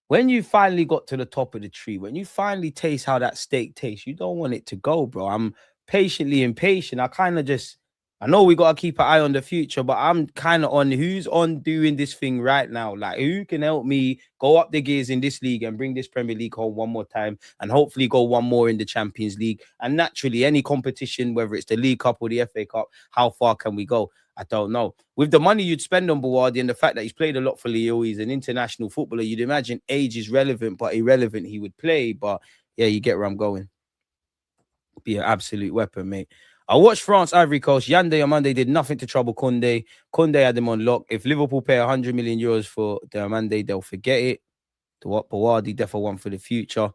when you finally got to the top of the tree, when you finally taste how that steak tastes, you don't want it to go, bro. I'm patiently impatient. I know we got to keep an eye on the future, but I'm kind of on who's on doing this thing right now. Like, who can help me go up the gears in this league and bring this Premier League home one more time and hopefully go one more in the Champions League? And naturally, any competition, whether it's the League Cup or the FA Cup, how far can we go? I don't know. With the money you'd spend on Buwadi and the fact that he's played a lot for Lille, he's an international footballer, you'd imagine age is relevant, but irrelevant he would play. But yeah, you get where I'm going. Be an absolute weapon, mate. I watched France Ivory Coast. Yande on Monday did nothing to trouble Kunde. Kunde had him on lock. If Liverpool pay 100 million euros for the Amande, they'll forget it. To what Buwadi, defo one for the future.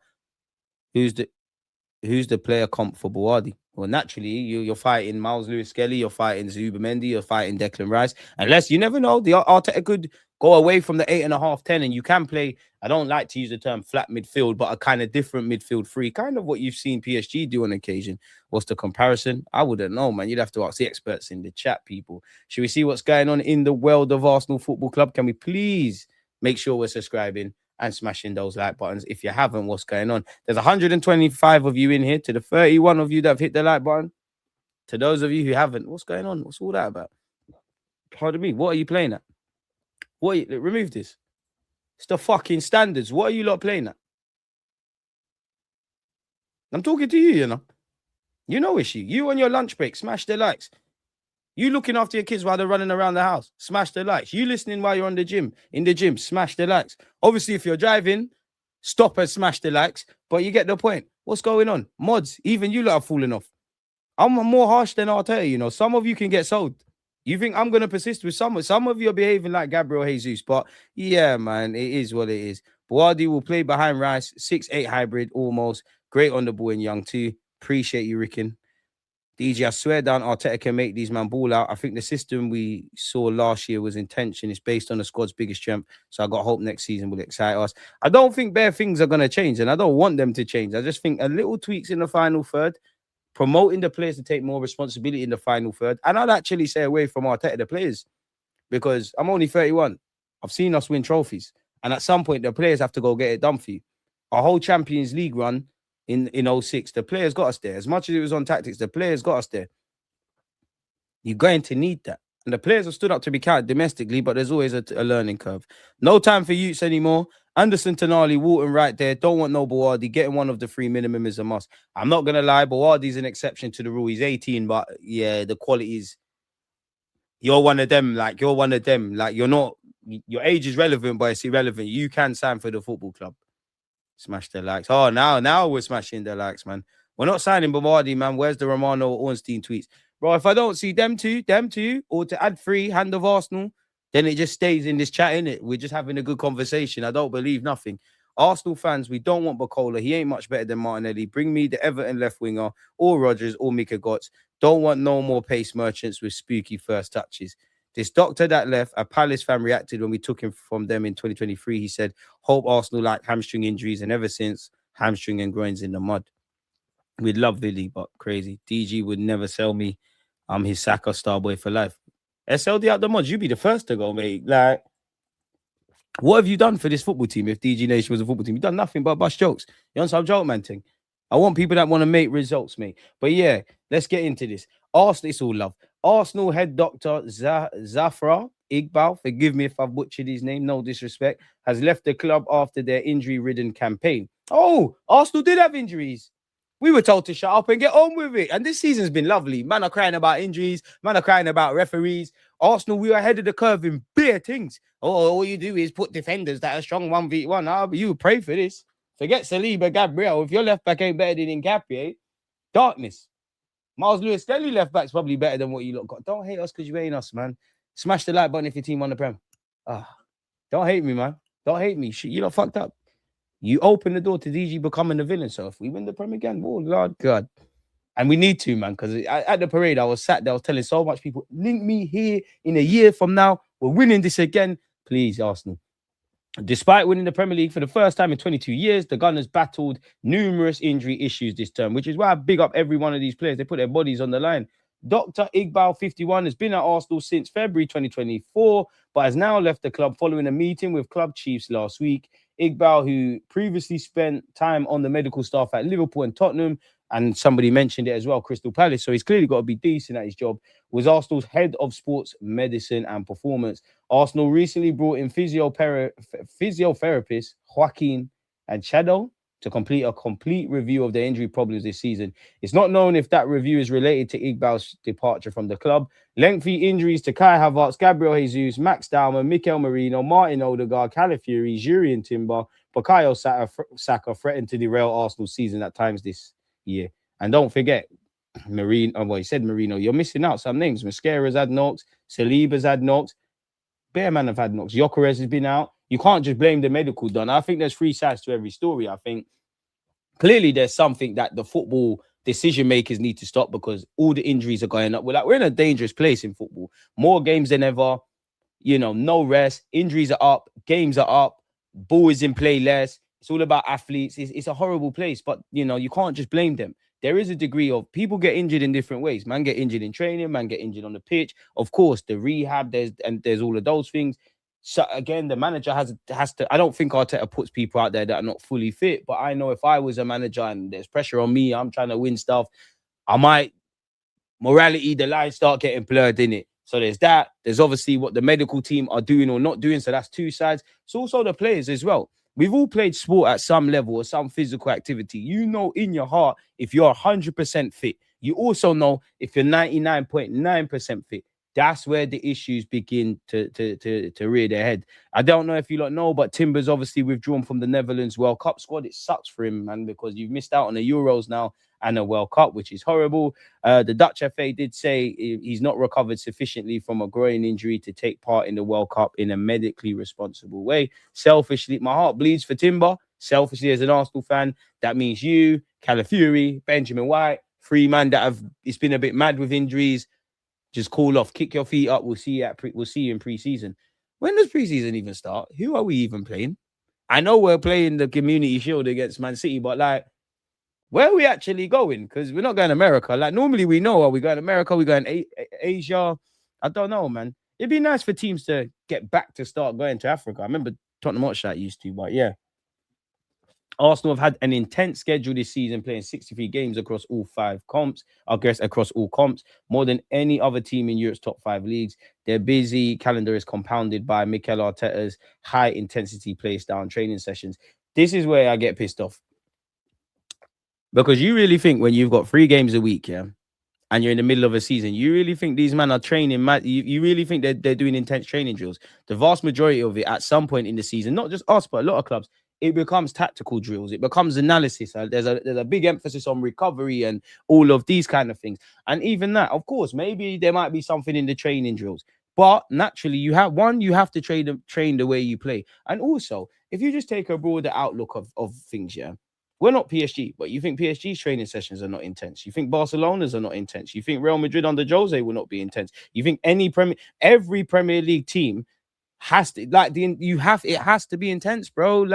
Who's the player comp for Buwadi? Well, naturally, you're fighting Miles Lewis-Skelly, you're fighting Zubimendi, you're fighting Declan Rice. Unless, you never know, the Arteta could go away from the 8.5, 10, and you can play, I don't like to use the term flat midfield, but a kind of different midfield three, kind of what you've seen PSG do on occasion. What's the comparison? I wouldn't know, man. You'd have to ask the experts in the chat, people. Should we see what's going on in the world of Arsenal Football Club? Can we please make sure we're subscribing and smashing those like buttons? If you haven't, what's going on? There's 125 of you in here. To the 31 of you that have hit the like button, to those of you who haven't, what's going on? What's all that about? Pardon me, what are you playing at? Remove this. It's the fucking standards. What are you lot playing at? I'm talking to you, you know. You know, issue. You on your lunch break, smash the likes. You looking after your kids while they're running around the house, smash the likes. You listening while you're in the gym, smash the likes. Obviously, if you're driving, stop and smash the likes. But you get the point. What's going on? Mods, even you lot are falling off. I'm more harsh than Arteta, you know. Some of you can get sold. You think I'm going to persist with some of you are behaving like Gabriel Jesus. But yeah, man, it is what it is. Buwadi will play behind Rice, 6'8" hybrid almost. Great on the ball and young too. Appreciate you, Ricken. DG, I swear down, Arteta can make these man ball out. I think the system we saw last year was intention. It's based on the squad's biggest strength. So I got hope next season will excite us. I don't think bare things are going to change, and I don't want them to change. I just think a little tweaks in the final third, promoting the players to take more responsibility in the final third. And I'd actually say away from Arteta, the players, because I'm only 31. I've seen us win trophies. And at some point, the players have to go get it done for you. Our whole Champions League run in 06, the players got us there. As much as it was on tactics, the players got us there. You're going to need that. And the players have stood up to be counted domestically, but there's always a learning curve. No time for youths anymore. Anderson, Tonali, Walton right there. Don't want no Buwadi. Getting one of the three minimum is a must. I'm not going to lie. Buwadi's an exception to the rule. He's 18, but yeah, the quality is... You're one of them. Like, you're not... Your age is relevant, but it's irrelevant. You can sign for the football club. Smash the likes. Oh, now we're smashing the likes, man. We're not signing Buwadi, man. Where's the Romano Ornstein tweets? Bro, if I don't see them two, or to add 3, hand of Arsenal, then it just stays in this chat, innit? We're just having a good conversation. I don't believe nothing. Arsenal fans, we don't want Bacola. He ain't much better than Martinelli. Bring me the Everton left winger, or Rodgers, or Mika Gotts. Don't want no more pace merchants with spooky first touches. This doctor that left, a Palace fan, reacted when we took him from them in 2023. He said, hope Arsenal like hamstring injuries, and ever since, hamstring and groins in the mud. We'd love Villy, but crazy. DG would never sell me. I'm his Saka star boy for life. SLD out the mods, you be the first to go, mate. Like, what have you done for this football team if DG Nation was a football team? You've done nothing but bust jokes. You on some joke, man, thing. I want people that want to make results, mate. But yeah, let's get into this. Arsenal, it's all love. Arsenal head doctor Zafra Iqbal, forgive me if I've butchered his name, no disrespect, has left the club after their injury-ridden campaign. Oh, Arsenal did have injuries. We were told to shut up and get on with it. And this season's been lovely. Man are crying about injuries. Man are crying about referees. Arsenal, we were ahead of the curve in bare things. Oh, all you do is put defenders that are strong 1v1. But you pray for this. Forget Saliba, Gabriel. If your left back ain't better than Nkapie, darkness. Miles Lewis-Skelly left back's probably better than what you lot got. Don't hate us because you ain't us, man. Smash the like button if your team on the Prem. Don't hate me, man. Don't hate me. Shit, you lot fucked up. You open the door to DG becoming the villain. So if we win the Prem again, oh, Lord God. And we need to, man, because at the parade, I was sat there, I was telling so much people, link me here in a year from now. We're winning this again. Please, Arsenal. Despite winning the Premier League for the first time in 22 years, the Gunners battled numerous injury issues this term, which is why I big up every one of these players. They put their bodies on the line. Dr. Iqbal, 51, has been at Arsenal since February 2024, but has now left the club following a meeting with club chiefs last week. Iqbal, who previously spent time on the medical staff at Liverpool and Tottenham, and somebody mentioned it as well, Crystal Palace, so he's clearly got to be decent at his job, was Arsenal's head of sports medicine and performance. Arsenal recently brought in physiotherapist Joaquin and Chado to complete a complete review of their injury problems this season. It's not known if that review is related to Iqbal's departure from the club. Lengthy injuries to Kai Havertz, Gabriel Jesus, Max Daumann, Mikel Merino, Martin Odegaard, Calafiori, Jurrien Timber, Bukayo Saka threatened to derail Arsenal's season at times this year. And don't forget, Marino, well, he said Marino, you're missing out some names. Mascara's had knocks, Saliba's had knocks, Bearman have had knocks, Gyökeres has been out. You can't just blame the medical done. I think there's three sides to every story. I think clearly there's something that the football decision makers need to stop, because all the injuries are going up. We're in a dangerous place in football. More games than ever, no rest, injuries are up, games are up, ball is in play less. It's all about athletes. It's a horrible place, but you can't just blame them. There is a degree of people get injured in different ways. Man get injured in training, man get injured on the pitch. Of course, the rehab, there's all of those things. So again, the manager has to. I don't think Arteta puts people out there that are not fully fit, but I know if I was a manager and there's pressure on me, I'm trying to win stuff, I might the lines start getting blurred in it. So there's that. There's obviously what the medical team are doing or not doing. So that's two sides. It's also the players as well. We've all played sport at some level or some physical activity. You know in your heart if you're 100% fit. You also know if you're 99.9% fit. That's where the issues begin to rear their head. I don't know if you lot know, but Timber's obviously withdrawn from the Netherlands World Cup squad. It sucks for him, man, because you've missed out on the Euros now and a World Cup, which is horrible. The Dutch FA did say he's not recovered sufficiently from a groin injury to take part in the World Cup in a medically responsible way. Selfishly, my heart bleeds for Timber. Selfishly, as an Arsenal fan, that means you, Calafiori, Benjamin White, three men that it's been a bit mad with injuries. Just call off, kick your feet up. We'll see you in pre-season. When does pre-season even start? Who are we even playing? I know we're playing the Community Shield against Man City, but where are we actually going? Because we're not going to America. Normally we know, are we going to America? We're going Asia. I don't know, man. It'd be nice for teams to get back to start going to Africa. I remember Tottenham Hotspur used to, but yeah. Arsenal have had an intense schedule this season, playing 63 games across all comps, more than any other team in Europe's top 5 leagues. Their busy calendar is compounded by Mikel Arteta's high-intensity play-style training sessions. This is where I get pissed off. Because you really think when you've got 3 games a week, yeah, and you're in the middle of a season, you really think these men are training? You really think they're doing intense training drills? The vast majority of it at some point in the season, not just us, but a lot of clubs, it becomes tactical drills. It becomes analysis. There's a big emphasis on recovery and all of these kind of things. And even that, of course, maybe there might be something in the training drills. But naturally, you have to train the way you play. And also, if you just take a broader outlook of things, yeah, we're not PSG, but you think PSG's training sessions are not intense. You think Barcelona's are not intense. You think Real Madrid under Jose will not be intense. You think every Premier League team has to it has to be intense, bro.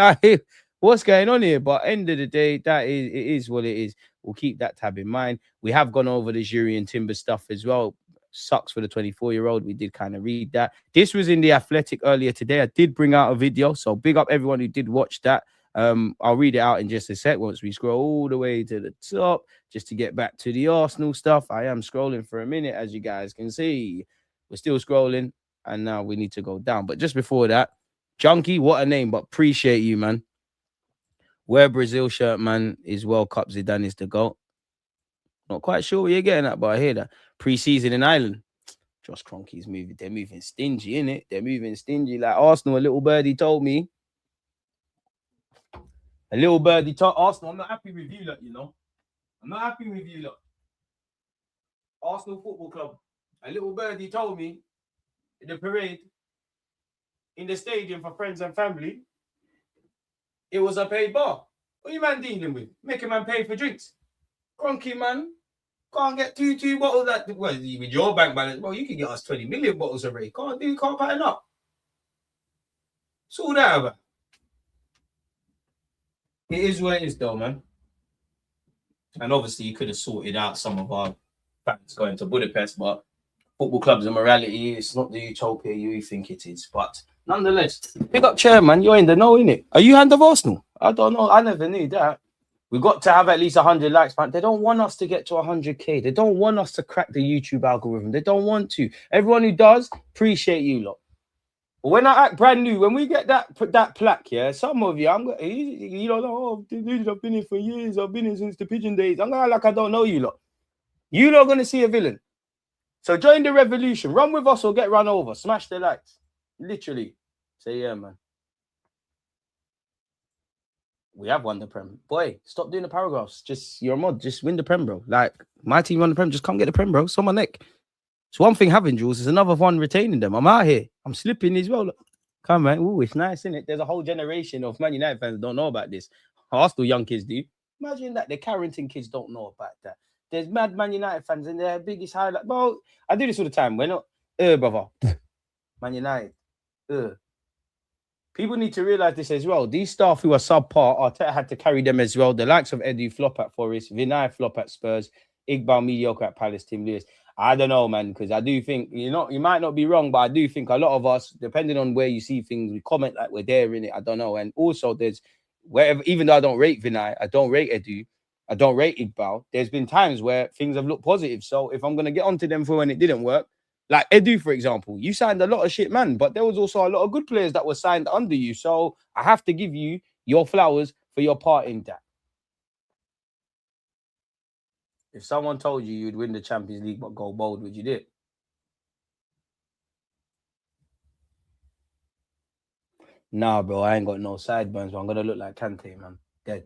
What's going on here? But end of the day, it is what it is. We'll keep that tab in mind. We have gone over the Jurrien Timber stuff as well. Sucks for the 24-year-old. We did kind of read that. This was in The Athletic earlier today. I did bring out a video, so big up everyone who did watch that. I'll read it out in just a sec once we scroll all the way to the top, just to get back to the Arsenal stuff. I am scrolling for a minute, as you guys can see. We're still scrolling. And now we need to go down. But just before that, Junkie, what a name, but appreciate you, man. Wear Brazil shirt, man, is World Cup. Zidane is the GOAT. Not quite sure where you're getting at, but I hear that. Pre-season in Ireland. Josh Kroenke's moving. They're moving stingy, innit? They're moving stingy. Like Arsenal, a little birdie told me. Arsenal, I'm not happy with you, look, I'm not happy with you, look. Arsenal Football Club. A little birdie told me in the parade, in the stadium for friends and family, it was a paid bar. What are you man dealing with? Make a man pay for drinks. Kroenke, man, can't get two bottles that, well, with your bank balance, well, you can get us 20 million bottles of Ray. Can't pattern up. It's all that about. It is what it is, though, man. And obviously, you could have sorted out some of our fans going to Budapest, but football clubs and morality, it's not the utopia you think it is. But Nonetheless, big up chairman. You're in the know, innit? Are you hand of Arsenal? I don't know. I never knew that. We got to have at least 100 likes, man. They don't want us to get to 100K. They don't want us to crack the YouTube algorithm. They don't want to. Everyone who does, appreciate you lot. But when I act brand new, when we get that plaque, yeah, some of you, you don't know, oh, dude, I've been here for years. I've been here since the pigeon days. I'm gonna like I don't know you lot. You lot gonna see a villain. So join the revolution. Run with us or get run over. Smash the likes. Literally. Say yeah, man. We have won the Prem. Boy, stop doing the paragraphs. Just you're a mod. Just win the Prem, bro. Like my team won the Prem. Just come get the Prem, bro. It's on my neck. It's one thing having jewels. It's another one retaining them. I'm out here. I'm slipping as well. Look. Come, man. Ooh, it's nice, isn't it? There's a whole generation of Man United fans that don't know about this. Arsenal young kids do. Imagine that the Carrington kids don't know about that. There's mad Man United fans in their biggest highlight. Bro, I do this all the time. We're not, brother. Man United. People need to realize this as well. These staff who are subpar, Arteta had to carry them as well. The likes of Edu flop at Forest, Vinay flop at Spurs, Iqbal mediocre at Palace, Tim Lewis. I don't know, man, because I do think you might not be wrong, but I do think a lot of us, depending on where you see things, we comment like we're there in it. I don't know. And also there's wherever, even though I don't rate Vinay, I don't rate Edu, I don't rate Iqbal, there's been times where things have looked positive. So if I'm gonna get onto them for when it didn't work, like Edu, for example, you signed a lot of shit, man, but there was also a lot of good players that were signed under you. So I have to give you your flowers for your part in that. If someone told you you'd win the Champions League but go bold, would you do it? Nah, bro, I ain't got no sideburns, but I'm gonna look like Kante, man. Dead.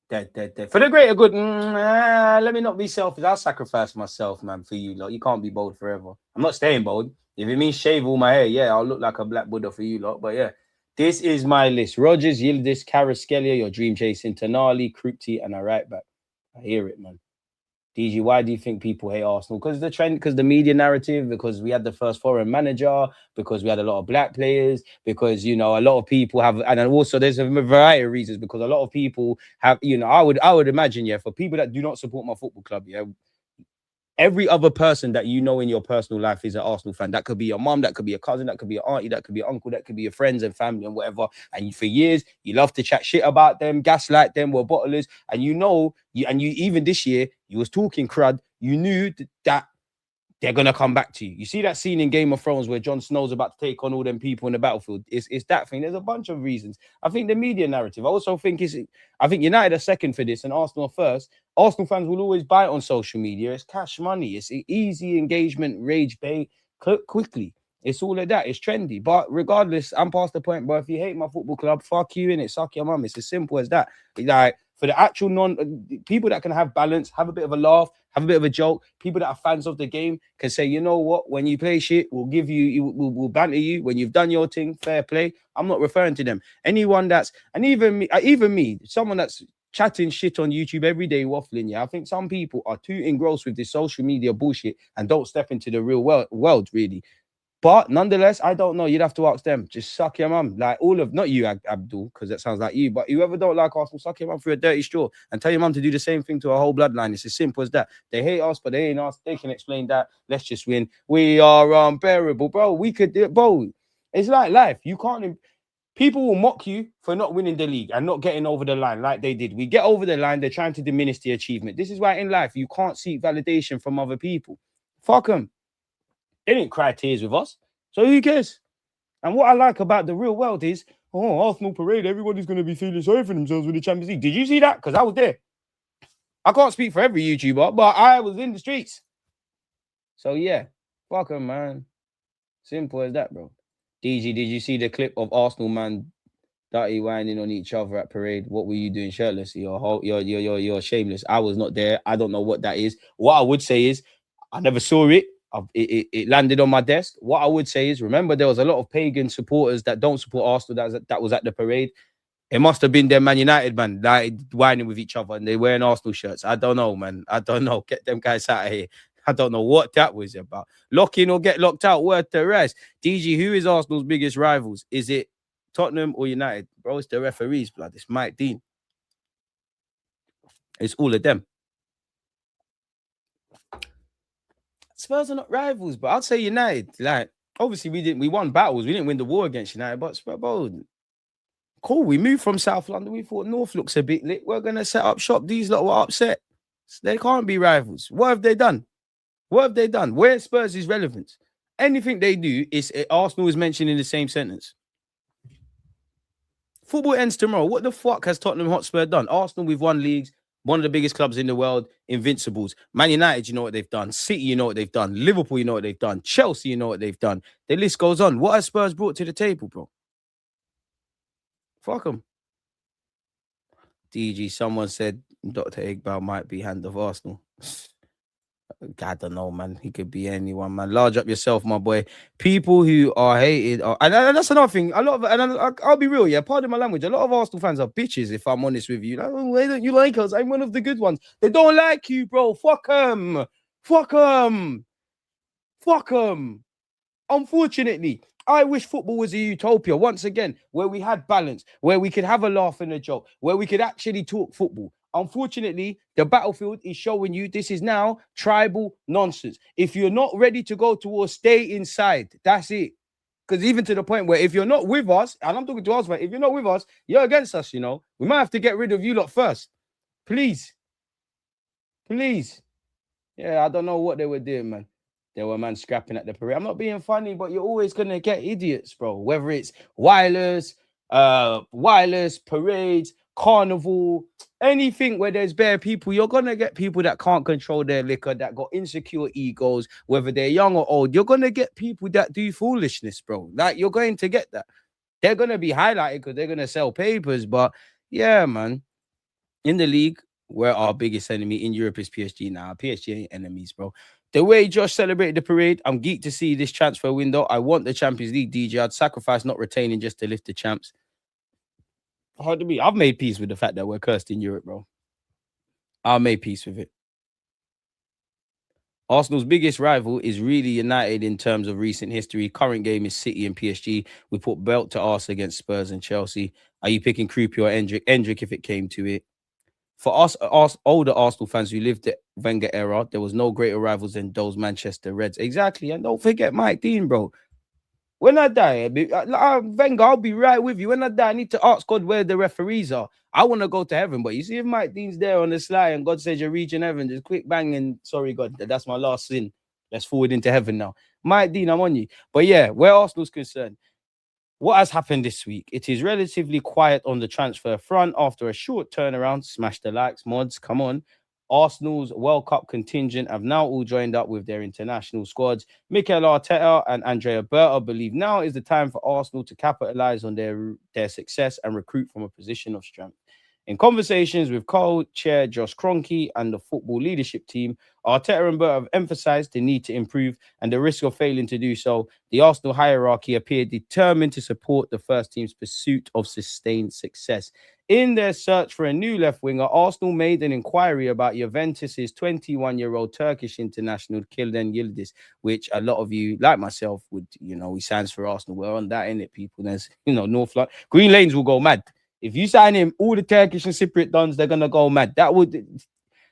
Dead. For the greater good, let me not be selfish. I'll sacrifice myself, man, for you lot. You can't be bold forever. I'm not staying bold. If it means shave all my hair, yeah, I'll look like a black Buddha for you lot. But yeah, this is my list. Rogers, Yildiz, Kvaratskhelia, your dream chasing, Tonali, Krupti, and a right back. I hear it, man. DG, why do you think people hate Arsenal? Because the trend, because the media narrative, because we had the first foreign manager, because we had a lot of black players, because a lot of people have, and also there's a variety of reasons. Because a lot of people have, I would imagine, yeah, for people that do not support my football club, yeah, every other person that you know in your personal life is an Arsenal fan. That could be your mom, that could be a cousin, that could be your auntie, that could be your uncle, that could be your friends and family and whatever. And for years, you love to chat shit about them, gaslight them, we're bottlers. And you even this year, you was talking crud. You knew that they're gonna come back to you. You see that scene in Game of Thrones where Jon Snow's about to take on all them people in the battlefield. It's that thing. There's a bunch of reasons. I think the media narrative. I think United are second for this and Arsenal are first. Arsenal fans will always buy it on social media. It's cash money. It's easy engagement, rage bait, quickly. It's all of that. It's trendy. But regardless, I'm past the point. But if you hate my football club, fuck you in it. Suck your mum. It's as simple as that. Like for the actual people that can have balance, have a bit of a laugh, have a bit of a joke. People that are fans of the game can say, you know what? When you play shit, we'll give you, we'll banter you. When you've done your thing, fair play. I'm not referring to them. Anyone and even me, someone that's chatting shit on YouTube every day, waffling. Yeah, I think some people are too engrossed with this social media bullshit and don't step into the real world really. But nonetheless, I don't know. You'd have to ask them. Just suck your mum. Like not you, Abdul, because that sounds like you. But whoever don't like Arsenal, suck your mum through a dirty straw and tell your mum to do the same thing to her whole bloodline. It's as simple as that. They hate us, but they ain't us. They can explain that. Let's just win. We are unbearable, bro. We could do it, bro. It's like life. You can't. People will mock you for not winning the league and not getting over the line like they did. We get over the line. They're trying to diminish the achievement. This is why in life you can't seek validation from other people. Fuck them. They didn't cry tears with us. So who cares? And what I like about the real world is, Arsenal parade, everybody's going to be feeling sorry for themselves with the Champions League. Did you see that? Because I was there. I can't speak for every YouTuber, but I was in the streets. So yeah, fuck them, man. Simple as that, bro. DG, did you see the clip of Arsenal man dirty whining on each other at parade? What were you doing shirtless? You're shameless. I was not there. I don't know what that is. What I would say is, I never saw it. It landed on my desk. What I would say is, remember there was a lot of pagan supporters that don't support Arsenal that was at the parade. It must have been them Man United, man, like whining with each other and they wearing Arsenal shirts. I don't know, man. I don't know. Get them guys out of here. I don't know what that was about. Lock in or get locked out. Word to rest. DG, who is Arsenal's biggest rivals? Is it Tottenham or United? Bro, it's the referees, blood. It's Mike Dean. It's all of them. Spurs are not rivals, but I'd say United. Like, Obviously, we won battles. We didn't win the war against United, but bro, cool. We moved from South London. We thought North looks a bit lit. We're gonna set up shop. These lot were upset. They can't be rivals. What have they done? What have they done? Where's Spurs' relevance? Anything they do is Arsenal is mentioned in the same sentence. Football ends tomorrow. What the fuck has Tottenham Hotspur done? Arsenal, we've won leagues, one of the biggest clubs in the world, invincibles. Man United, you know what they've done. City, you know what they've done. Liverpool, you know what they've done. Chelsea, you know what they've done. The list goes on. What has Spurs brought to the table, bro? Fuck them. DG, someone said Dr. Iqbal might be hand of Arsenal. I don't know, man. He could be anyone, man. Large up yourself, my boy. People who are hated, and that's another thing. A lot of, and I'll be real, yeah. Pardon my language. A lot of Arsenal fans are bitches. If I'm honest with you, like, oh, why don't you like us? I'm one of the good ones. They don't like you, bro. Fuck them. Fuck them. Fuck them. Unfortunately, I wish football was a utopia once again, where we had balance, where we could have a laugh and a joke, where we could actually talk football. Unfortunately, the battlefield is showing you this is now tribal nonsense. If you're not ready to go to war, stay inside. That's it. Because even to the point where if you're not with us, and I'm talking to us, if you're not with us, you're against us, you know. We might have to get rid of you lot first. Please. Please. Yeah, I don't know what they were doing, man. There were man scrapping at the parade. I'm not being funny, but you're always gonna get idiots, bro. Whether it's wireless, parades, carnival, anything where there's bare people, you're gonna get people that can't control their liquor, that got insecure egos, whether they're young or old. You're gonna get people that do foolishness, bro. Like you're going to get that. They're gonna be highlighted because they're gonna sell papers. But yeah, man, in the league, we're our biggest enemy. In Europe is PSG now. PSG ain't enemies, bro. The way Josh celebrated the parade, I'm geeked to see this transfer window. I want the Champions League, DJ. I'd sacrifice not retaining just to lift the champs. Hard to be. I've made peace with the fact that we're cursed in Europe, bro. I made peace with it. Arsenal's biggest rival is really United in terms of recent history. Current game is City and PSG. We put belt to arse against Spurs and Chelsea. Are you picking Kruppi or Endrick? Endrick if it came to it. For us older Arsenal fans who lived the Wenger era, there was no greater rivals than those Manchester Reds. Exactly. And don't forget Mike Dean, bro. When I die, Wenger, I'll be right with you. When I die, I need to ask God where the referees are. I want to go to heaven. But you see, if Mike Dean's there on the slide and God says you're reaching heaven, just quick bang and sorry, God, that's my last sin. Let's forward into heaven now. Mike Dean, I'm on you. But yeah, where Arsenal's concerned, what has happened this week? It is relatively quiet on the transfer front after a short turnaround. Smash the likes, mods, come on. Arsenal's World Cup contingent have now all joined up with their international squads. Mikel Arteta and Andrea Berta believe now is the time for Arsenal to capitalize on their success and recruit from a position of strength. In conversations with co-chair Josh Kroenke and the football leadership team, Arteta and Berta have emphasized the need to improve and the risk of failing to do so. The Arsenal hierarchy appeared determined to support the first team's pursuit of sustained success. In their search for a new left winger, Arsenal made an inquiry about Juventus's 21-year-old Turkish international Kilden Yildiz, which a lot of you, like myself, would, you know, he signs for Arsenal. We're on that, innit, people? There's, you know, North London. Green Lanes will go mad. If you sign him, all the Turkish and Cypriot dons, they're gonna go mad. That would,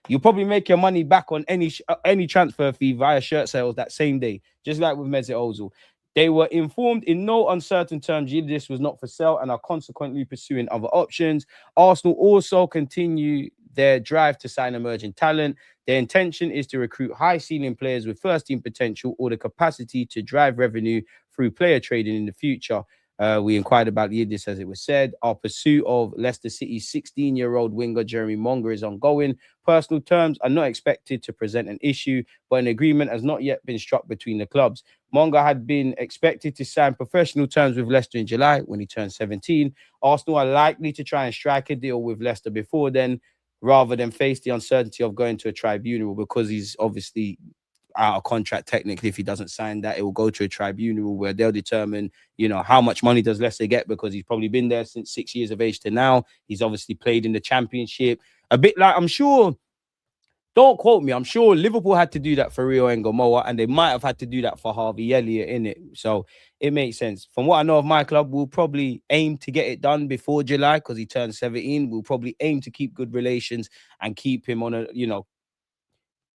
you'll probably make your money back on any transfer fee via shirt sales that same day, just like with Mesut Ozil. They were informed in no uncertain terms Yildiz was not for sale and are consequently pursuing other options. Arsenal also continue their drive to sign emerging talent. Their intention is to recruit high-ceiling players with first-team potential or the capacity to drive revenue through player trading in the future. We inquired about Yildiz, as it was said. Our pursuit of Leicester City's 16-year-old winger Jeremy Monga is ongoing. Personal terms are not expected to present an issue, but an agreement has not yet been struck between the clubs. Monga had been expected to sign professional terms with Leicester in July when he turned 17. Arsenal are likely to try and strike a deal with Leicester before then, rather than face the uncertainty of going to a tribunal, because he's obviously out of contract. Technically, if he doesn't sign that, it will go to a tribunal where they'll determine, you know, how much money does Leicester get, because he's probably been there since 6 years of age to now. He's obviously played in the Championship. A bit like, I'm sure, don't quote me, I'm sure Liverpool had to do that for Rio Ngomoa, and they might have had to do that for Harvey Elliott, in it. So it makes sense. From what I know of my club, we'll probably aim to get it done before July because he turned 17. We'll probably aim to keep good relations and keep him on a, you know,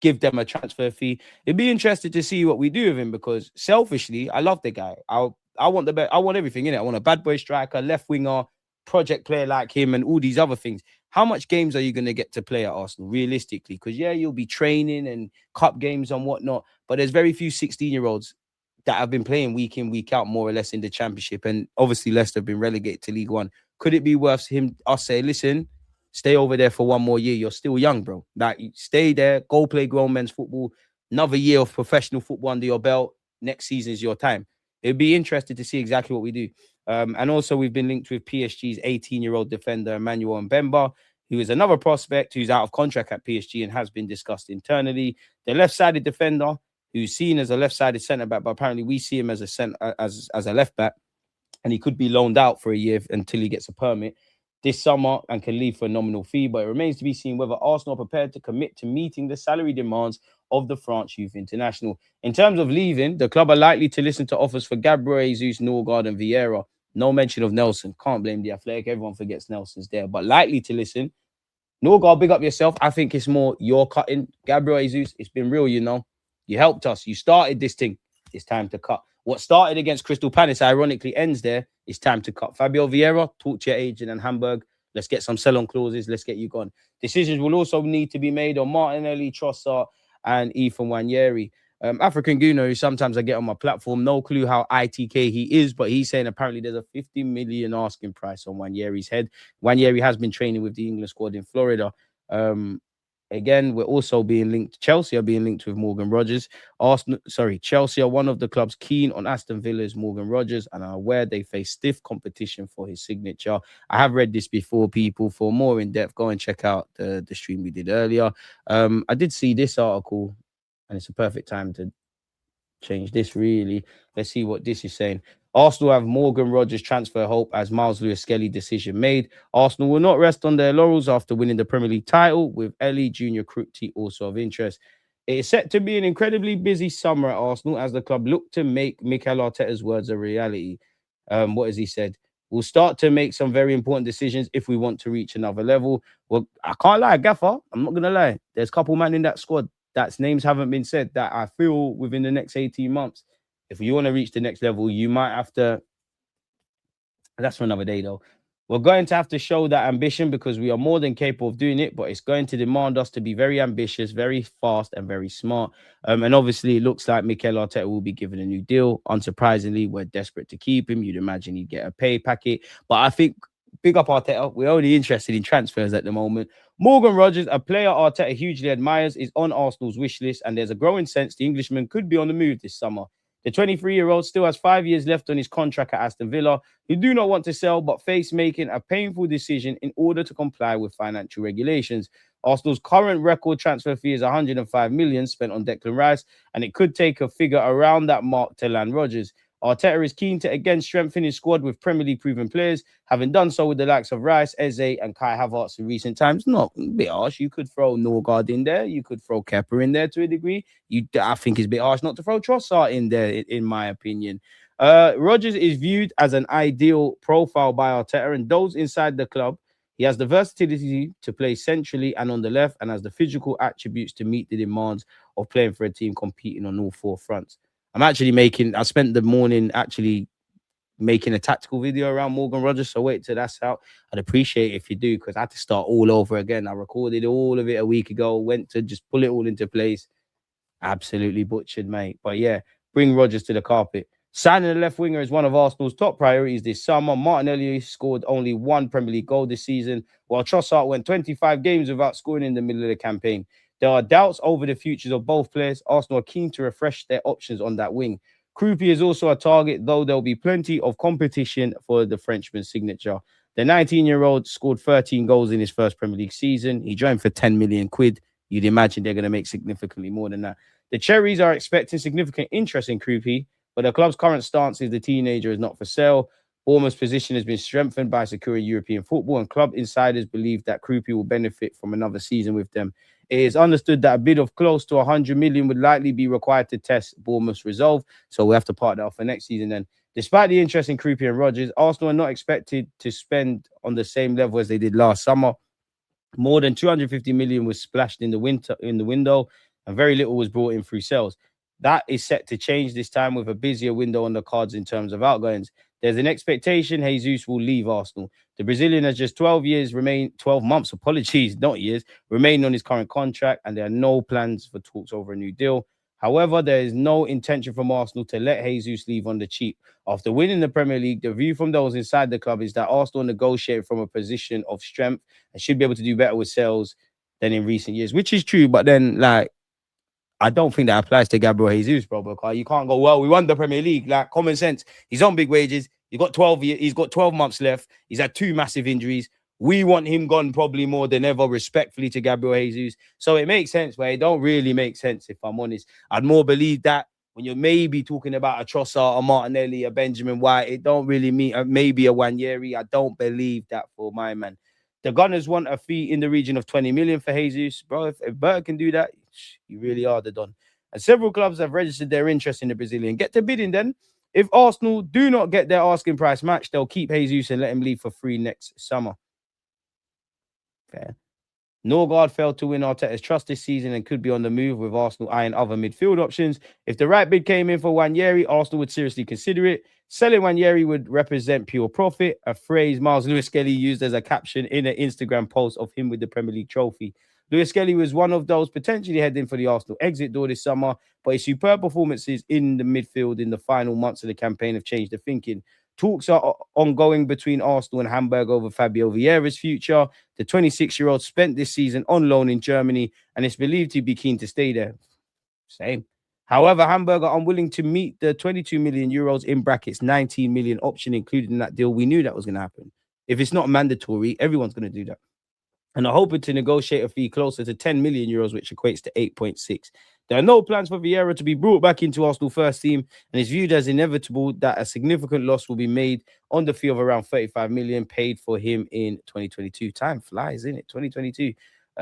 give them a transfer fee. It'd be interested to see what we do with him because selfishly, I love the guy. I want the best. I want everything in it. I want a bad boy striker, left winger, project player like him, and all these other things. How much games are you going to get to play at Arsenal realistically? Because yeah, you'll be training and cup games and whatnot, but there's very few 16-year-olds that have been playing week in, week out, more or less in the Championship. And obviously, Leicester have been relegated to League One. Could it be worth us say, listen, stay over there for one more year? You're still young, bro. Like, stay there, go play grown men's football. Another year of professional football under your belt. Next season is your time. It'd be interesting to see exactly what we do. And also, we've been linked with PSG's 18-year-old defender, Emmanuel Mbemba, who is another prospect who's out of contract at PSG and has been discussed internally. The left-sided defender, who's seen as a left-sided centre-back, but apparently we see him as a left-back, and he could be loaned out for a year until he gets a permit this summer and can leave for a nominal fee. But it remains to be seen whether Arsenal are prepared to commit to meeting the salary demands of the France Youth International. In terms of leaving, the club are likely to listen to offers for Gabriel Jesus, Norgard and Vieira. No mention of Nelson. Can't blame the Athletic. Everyone forgets Nelson's there, but likely to listen. Norgard, big up yourself. I think it's more your cutting. Gabriel Jesus, it's been real, you know. You helped us. You started this thing. It's time to cut. What started against Crystal Palace ironically ends there. It's time to cut. Fabio Vieira, talk to your agent in Hamburg. Let's get some sell-on clauses. Let's get you gone. Decisions will also need to be made on Martinelli, Trossard, and Ethan Nwaneri. African Guno, who sometimes I get on my platform, no clue how ITK he is, but he's saying apparently there's a 50 million asking price on Nwaneri's head. Nwaneri has been training with the England squad in Florida. Again, we're also being linked. Chelsea are being linked with Morgan Rogers. Chelsea are one of the clubs keen on Aston Villa's Morgan Rogers and are aware they face stiff competition for his signature. I have read this before, people. For more in depth, go and check out the stream we did earlier. I did see this article, and it's a perfect time to change this, really. Let's see what this is saying. Arsenal have Morgan Rogers transfer hope as Miles Lewis-Skelly decision made. Arsenal will not rest on their laurels after winning the Premier League title, with Ellie Junior Krupti also of interest. It is set to be an incredibly busy summer at Arsenal as the club look to make Mikel Arteta's words a reality. What has he said? We'll start to make some very important decisions if we want to reach another level. Well, I can't lie, Gaffer. I'm not going to lie. There's a couple men in that squad that's names haven't been said that I feel within the next 18 months, if you want to reach the next level, you might have to. That's for another day, though. We're going to have to show that ambition because we are more than capable of doing it, but it's going to demand us to be very ambitious, very fast, and very smart. And obviously, it looks like Mikel Arteta will be given a new deal. Unsurprisingly, we're desperate to keep him. You'd imagine he'd get a pay packet. But I think, big up Arteta, we're only interested in transfers at the moment. Morgan Rogers, a player Arteta hugely admires, is on Arsenal's wish list, and there's a growing sense the Englishman could be on the move this summer. The 23-year-old still has 5 years left on his contract at Aston Villa, who do not want to sell but face making a painful decision in order to comply with financial regulations. Arsenal's current record transfer fee is 105 million spent on Declan Rice, and it could take a figure around that mark to land Rodgers. Arteta is keen to again strengthen his squad with Premier League proven players, having done so with the likes of Rice, Eze, and Kai Havertz in recent times. Not a bit harsh. You could throw Norgard in there. You could throw Kepa in there to a degree. I think it's a bit harsh not to throw Trossard in there, in my opinion. Rodgers is viewed as an ideal profile by Arteta and those inside the club. He has the versatility to play centrally and on the left, and has the physical attributes to meet the demands of playing for a team competing on all four fronts. I spent the morning actually making a tactical video around Morgan Rogers, so wait till that's out. I'd appreciate it if you do, because I had to start all over again. I recorded all of it a week ago, went to just pull it all into place. Absolutely butchered, mate. But yeah, bring Rogers to the carpet. Signing a left winger is one of Arsenal's top priorities this summer. Martinelli scored only one Premier League goal this season, while Trossard went 25 games without scoring in the middle of the campaign. There are doubts over the futures of both players. Arsenal are keen to refresh their options on that wing. Kruppi is also a target, though there'll be plenty of competition for the Frenchman's signature. The 19-year-old scored 13 goals in his first Premier League season. He joined for 10 million quid. You'd imagine they're going to make significantly more than that. The Cherries are expecting significant interest in Kruppi, but the club's current stance is the teenager is not for sale. Bournemouth's position has been strengthened by securing European football, and club insiders believe that Kruppi will benefit from another season with them. It is understood that a bid of close to 100 million would likely be required to test Bournemouth's resolve, so we'll have to part that off for next season then. Despite the interest in Kruppi and Rodgers, Arsenal are not expected to spend on the same level as they did last summer. More than 250 million was splashed in the window. and very little was brought in through sales. That is set to change this time with a busier window on the cards in terms of outgoings. There's an expectation Jesus will leave Arsenal. The Brazilian has just 12 months, apologies, not years, remain on his current contract, and there are no plans for talks over a new deal. However, there is no intention from Arsenal to let Jesus leave on the cheap. After winning the Premier League, the view from those inside the club is that Arsenal negotiate from a position of strength and should be able to do better with sales than in recent years, which is true. But then, like, I don't think that applies to Gabriel Jesus, bro, because you can't go, well, we won the Premier League. Like, common sense. He's on big wages. He's got 12 months left. He's had 2 massive injuries. We want him gone probably more than ever, respectfully, to Gabriel Jesus. So it makes sense, but it don't really make sense, if I'm honest. I'd more believe that when you're maybe talking about a Trossard, a Martinelli, a Benjamin White, it don't really mean maybe a Wanyeri. I don't believe that for my man. The Gunners want a fee in the region of 20 million for Jesus. Bro, if Berg can do that, you really are the Don. And several clubs have registered their interest in the Brazilian. Get to bidding then. If Arsenal do not get their asking price match, they'll keep Jesus and let him leave for free next summer. Fair. Norgard failed to win Arteta's trust this season and could be on the move, with Arsenal eyeing other midfield options. If the right bid came in for Wanyeri, Arsenal would seriously consider it. Selling Wanyeri would represent pure profit, a phrase Miles Lewis-Skelly used as a caption in an Instagram post of him with the Premier League trophy. Lewis-Skelly was one of those potentially heading for the Arsenal exit door this summer, but his superb performances in the midfield in the final months of the campaign have changed the thinking. Talks are ongoing between Arsenal and Hamburg over Fabio Vieira's future. The 26-year-old spent this season on loan in Germany and is believed to be keen to stay there. Same. However, Hamburg are unwilling to meet the 22 million euros in brackets 19 million option included in that deal. We knew that was going to happen. If it's not mandatory, everyone's going to do that. And are hoping to negotiate a fee closer to 10 million euros, which equates to 8.6. There are no plans for Vieira to be brought back into Arsenal first team, and it's viewed as inevitable that a significant loss will be made on the fee of around 35 million paid for him in 2022. Time flies, isn't it? 2022.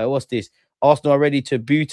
What's this? Arsenal are ready to boot out